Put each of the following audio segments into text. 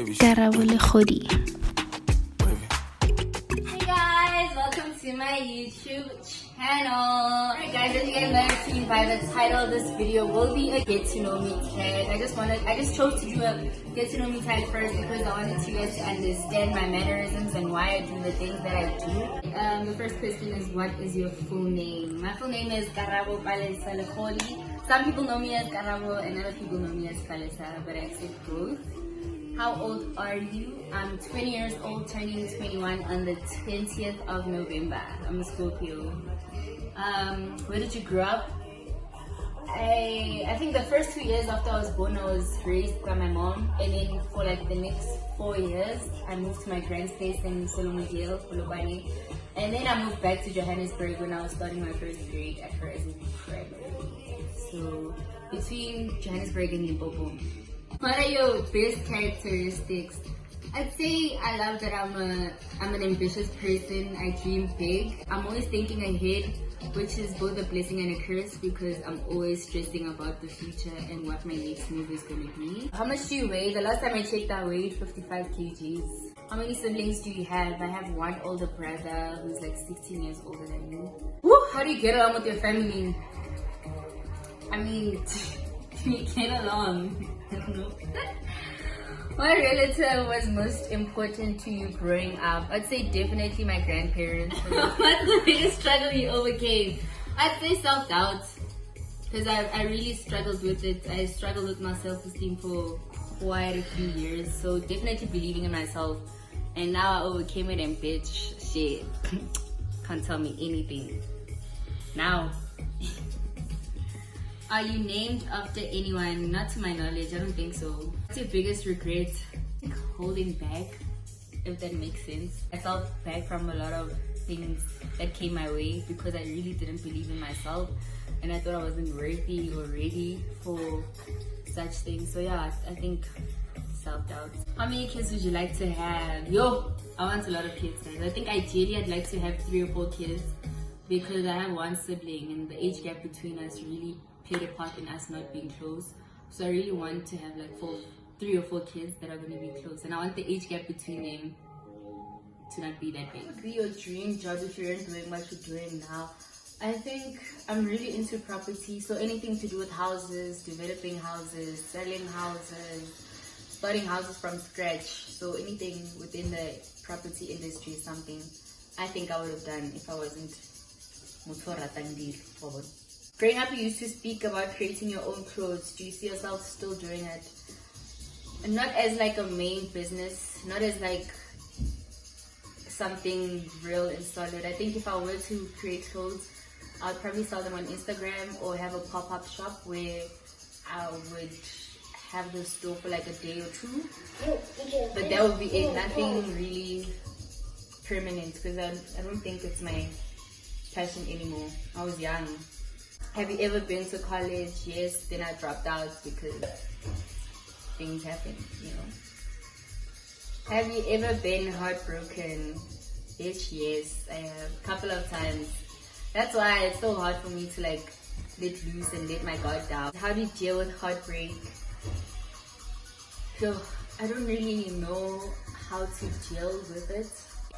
Karabo Legodi. Hey guys, welcome to my YouTube channel. Alright guys, as you guys might have seen by the title of this video will be a get to know me tag. I just chose to do a get to know me tag first because I wanted you guys to understand my mannerisms and why I do the things that I do. The first question is, what is your full name? My full name is Karabo Legodi. Some people know me as Karabo and other people know me as Kalesa, but I accept both. How old are you? I'm 20 years old, turning 21 on the 20th of November. I'm a Scorpio. Where did you grow up? I think the first 2 years after I was born, I was raised by my mom, and then for like the next 4 years, I moved to my grand's place in Solomodale, Polokwane, and then I moved back to Johannesburg when I was starting my first grade at Karabo Legodi. So between Johannesburg and Limpopo. What are your best characteristics? I'd say I love that I'm an ambitious person. I dream big. I'm always thinking ahead, which is both a blessing and a curse because I'm always stressing about the future and what my next move is going to be. How much do you weigh? The last time I checked, I weighed 55 kgs. How many siblings do you have? I have one older brother who's like 16 years older than me. Woo! How do you get along with your family? I mean, we get along. What relative was most important to you growing up? I'd say definitely my grandparents. What's the biggest struggle you overcame? I'd say self-doubt, because I really struggled with it. I struggled with my self-esteem for quite a few years, so definitely believing in myself. And now I overcame it, and bitch, shit, can't tell me anything now. Are you named after anyone? Not to my knowledge, I don't think so. What's your biggest regret? I think holding back, if that makes sense. I felt back from a lot of things that came my way because I really didn't believe in myself and I thought I wasn't worthy or ready for such things. So yeah, I think self-doubt. How many kids would you like to have? Yo, I want a lot of kids, guys. I think ideally I'd like to have 3 or 4 kids because I have one sibling and the age gap between us really played a part in us not being close. So I really want to have like 3 or 4 kids that are going to be close, and I want the age gap between them to not be that big. What would be your dream job if you weren't doing what you're doing now? I think I'm really into property, so anything to do with houses, developing houses, selling houses, starting houses from scratch. So anything within the property industry is something I think I would have done if I wasn't Growing up, you used to speak about creating your own clothes. Do you see yourself still doing it? And not as like a main business, not as like something real and solid. I think if I were to create clothes, I would probably sell them on Instagram or have a pop-up shop where I would have the store for like a day or 2. But that would be it, nothing really permanent because I don't think it's my passion anymore. I was young. Have you ever been to college? Yes, then I dropped out because things happen, you know. Have you ever been heartbroken? Bitch, yes, I have a couple of times. That's why it's so hard for me to like let loose and let my guard down. How do you deal with heartbreak? So I don't really know how to deal with it.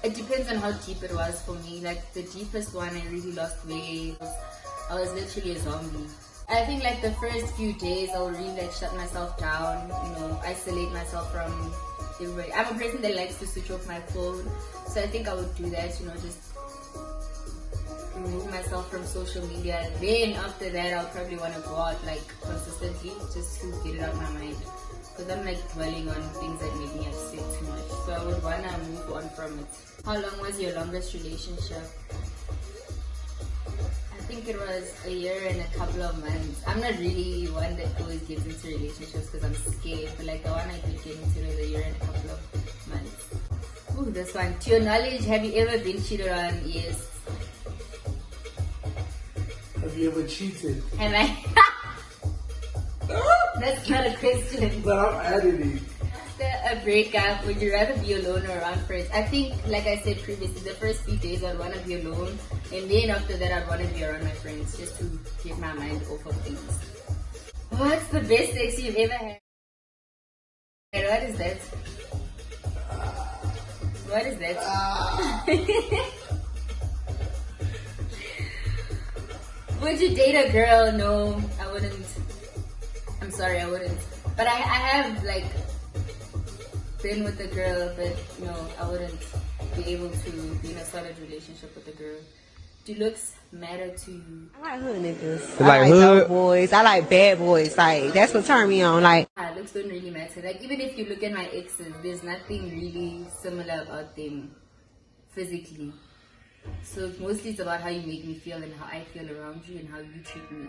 It depends on how deep it was for me. Like the deepest one, I really lost weight. I was literally a zombie. I think like the first few days I'll really like shut myself down, you know, isolate myself from everybody. I'm a person that likes to switch off my phone, so I think I would do that, you know, just remove myself from social media. Then after that I'll probably want to go out like consistently just to get it out of my mind, because I'm like dwelling on things that make me upset too much. So I would want to move on from it. How long was your longest relationship? I think it was a year and a couple of months. I'm not really one that always gets into relationships because I'm scared, but like the one I did get into was a year and a couple of months. Ooh, this one. To your knowledge, have you ever been cheated on? Yes. Have you ever cheated? Have I? That's not a question. But I'm adding it. After a breakup, would you rather be alone or around friends? I think, like I said previously, the first few days I'd want to be alone, and then after that I'd want to be around my friends just to get my mind off of things. What's the best sex you've ever had? What is that? What is that? Would you date a girl? No, I wouldn't. I'm sorry, I wouldn't. But I have like been with a girl, but no, I wouldn't be able to be in a solid relationship with a girl. Do looks matter to you? I like hood niggas. You like I like hood? dope boys. I like bad boys. Like, that's what turned me on. Like, Looks don't really matter. Like, even if you look at my exes, there's nothing really similar about them physically. So mostly it's about how you make me feel and how I feel around you and how you treat me.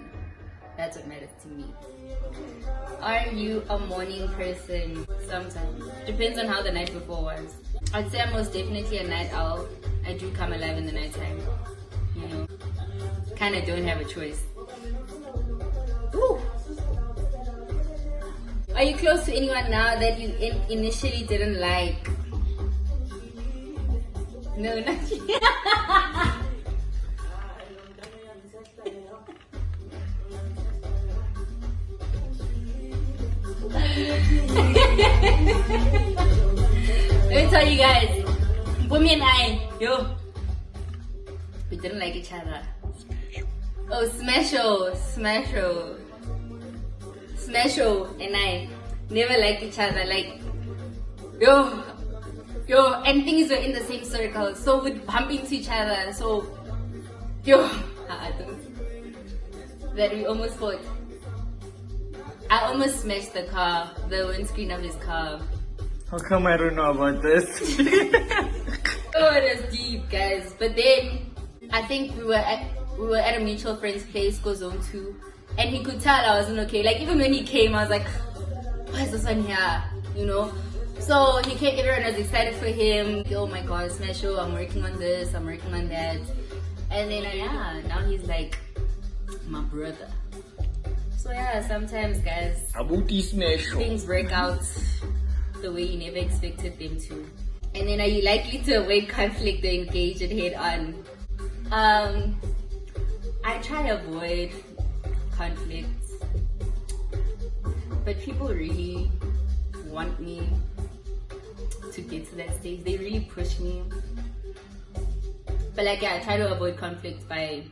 That's what matters to me. Are you a morning person? Sometimes. Depends on how the night before was. I'd say I'm most definitely a night owl. I do come alive in the nighttime. You know, kind of don't have a choice. Ooh. Are you close to anyone now that you initially didn't like? No, not you. Let me tell you guys, Bumi and I, we didn't like each other. Oh, Smasho and I never liked each other. Like, and things were in the same circle, so we'd bump into each other. So, that we almost fought. I almost smashed the windscreen of his car. How come I don't know about this? Oh, it was deep, guys. But then I think we were at a mutual friend's place, go zone 2, and he could tell I wasn't okay. Like, even when he came, I was like, why is this one here? You know? So he came, everyone was excited for him. Oh my god, Smasho, I'm working on this, I'm working on that. And then now he's like my brother. So yeah, sometimes guys, things work out the way you never expected them to. And then are you likely to avoid conflict or engage it head on? I try to avoid conflicts, but people really want me to get to that stage. They really push me. But like, yeah, I try to avoid conflict by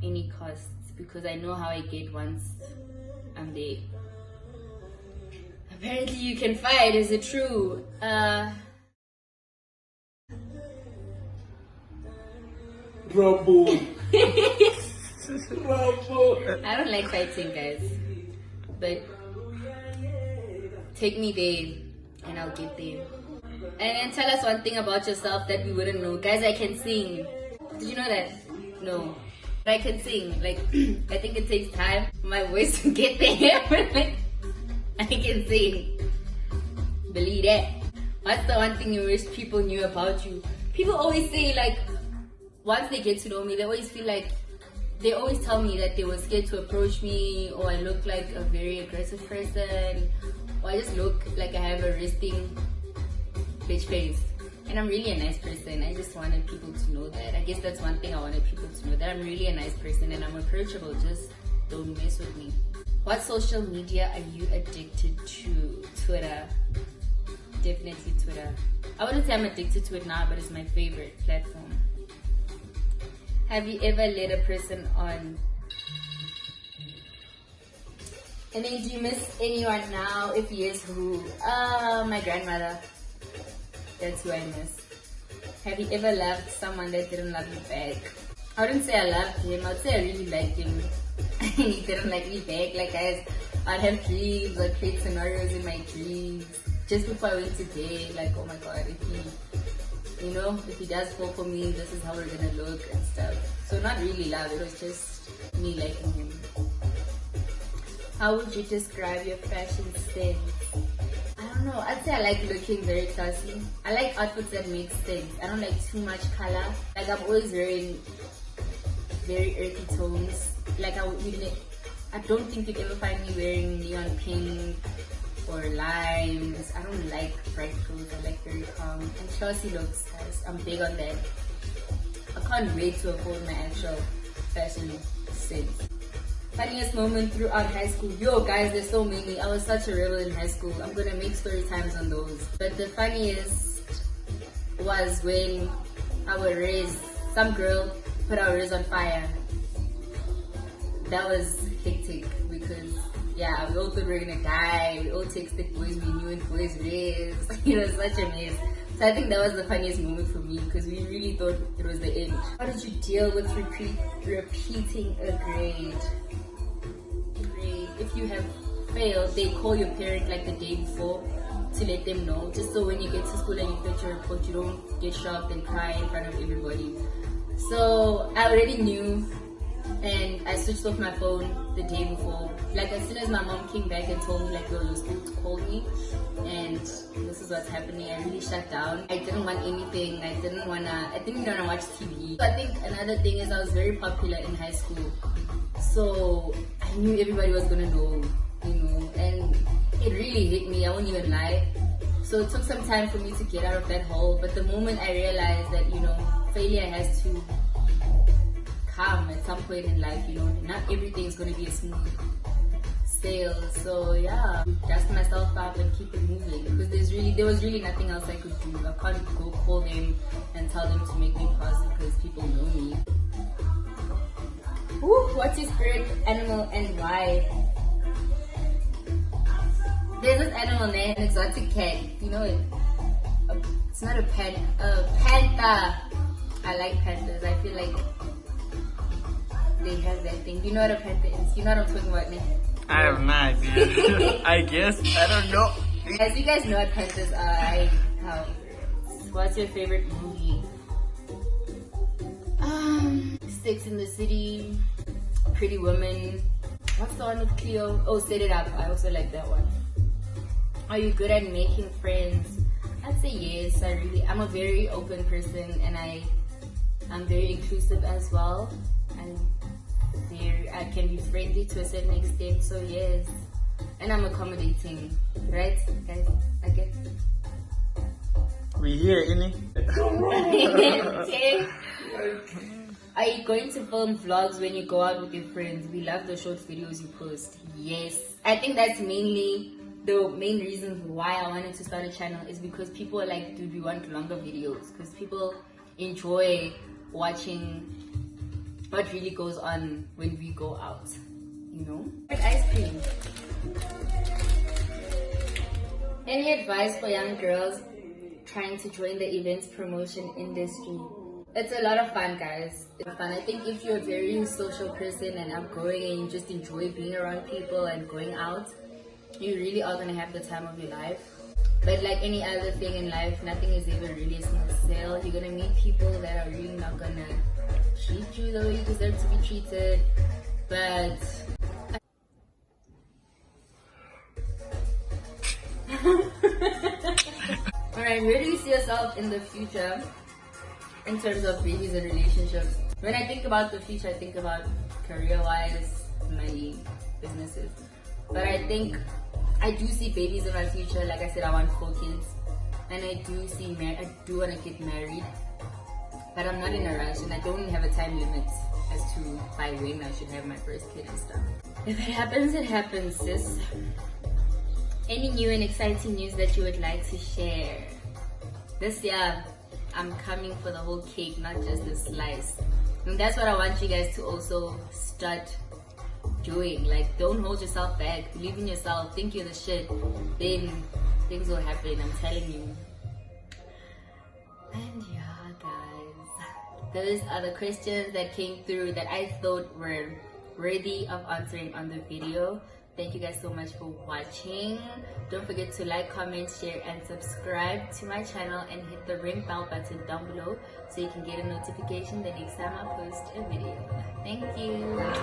any cost because I know how I get once I'm there. Apparently you can fight. Is it true? Rumble. I don't like fighting, guys. But take me there and I'll get there. And then tell us one thing about yourself that we wouldn't know. Guys, I can sing. Did you know that? No. But I can sing. Like, I think it takes time for my voice to get there. But like, I can sing. Believe that. What's the one thing you wish people knew about you? People always say, like, once they get to know me, they always feel like, they always tell me that they were scared to approach me, or I look like a very aggressive person, or I just look like I have a resting bitch face. And I'm really a nice person. I just wanted people to know that. I guess that's one thing I wanted people to know, that I'm really a nice person and I'm approachable. Just don't mess with me. What social media are you addicted to? Twitter. Definitely Twitter. I wouldn't say I'm addicted to it now, but it's my favorite platform. Have you ever led a person on? And then do you miss anyone now? If yes, who? My grandmother. That's who I miss. Have you ever loved someone that didn't love you back? I wouldn't say I loved him. I'd say I really liked him. And he didn't like me back. Like, guys, I'd have dreams, I'd create scenarios in my dreams. Just before I went to bed, like, oh my god, if he does fall for me, this is how we're gonna look and stuff. So not really love, it was just me liking him. How would you describe your fashion sense? I don't know, I'd say I like looking very classy. I like outfits that make sense. I don't like too much color. Like, I'm always wearing very earthy tones. Like, I don't think you'd ever find me wearing neon pink or limes. I don't like bright clothes. I like very calm and classy looks, guys. I'm big on that. I can't wait to afford my actual fashion sense. Funniest moment throughout high school? Yo, guys, there's so many. I was such a rebel in high school. I'm gonna make story times on those. But the funniest was when some girl put our Riz on fire. That was hectic because yeah, we all thought we were gonna die. We all texted boys we knew and boys Riz. It was such a mess. So I think that was the funniest moment for me because we really thought it was the end. How did you deal with repeating a grade? If you have failed, they call your parent like the day before to let them know, just so when you get to school and you fetch your report, you don't get shocked and cry in front of everybody. So I already knew, and I switched off my phone the day before. Like as soon as my mom came back and told me like, yo, your school called me and this is what's happening, I really shut down. I didn't want anything. I didn't wanna watch TV. So I think another thing is I was very popular in high school, so I knew everybody was gonna know, you know, and it really hit me, I won't even lie. So it took some time for me to get out of that hole, but the moment I realized that, you know, failure has to come at some point in life, you know, not everything is going to be a smooth sail. So yeah, dust myself up and keep it moving because there was really nothing else I could do. I can't go call them and tell them to make me pause because people know me. Ooh, what's your spirit animal and why? There's this animal named an exotic cat. You know it. It's not a panther. I like panthers. I feel like they have that thing. You know what a panther is? You know what I'm talking about, Nick? I have no idea. I guess. I don't know. As you guys know what panthers are, what's your favorite movie? Sex in the City, Pretty Woman. What's the one with Cleo? Oh, Set It Up. I also like that one. Are you good at making friends? I'd say yes. I'm a very open person and I'm very inclusive as well. I can be friendly to a certain extent, so yes. And I'm accommodating, right guys? I guess. We here, innit? Okay. Are you going to film vlogs when you go out with your friends? We love the short videos you post. Yes. I think that's mainly the main reason why I wanted to start a channel is because people are like, dude, we want longer videos because people enjoy watching what really goes on when we go out, you know? Ice cream. Any advice for young girls trying to join the events promotion industry? It's a lot of fun, guys. It's fun. I think if you're a very social person and outgoing and you just enjoy being around people and going out, you really are gonna have the time of your life. But like any other thing in life, nothing is ever really a smooth sail. You're gonna meet people that are really not gonna treat you the way you deserve to be treated. But alright, where do you see yourself in the future in terms of babies and relationships? When I think about the future, I think about career-wise, money, businesses. But I think I do see babies in my future. Like I said, I want 4 kids, and I do want to get married, but I'm not in a rush, and I don't have a time limit as to by when I should have my first kid and stuff. If it happens, it happens, sis. Any new and exciting news that you would like to share? This year, I'm coming for the whole cake, not just the slice. And that's what I want you guys to also start doing. Like, don't hold yourself back, believe in yourself, think you're the shit, then things will happen, I'm telling you. And yeah, guys, those are the questions that came through that I thought were worthy of answering on the video. Thank you guys so much for watching. Don't forget to like, comment, share, and subscribe to my channel, and hit the ring bell button down below so you can get a notification the next time I post a video. Thank you.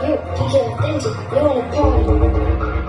DJ Authentic, you're on a party.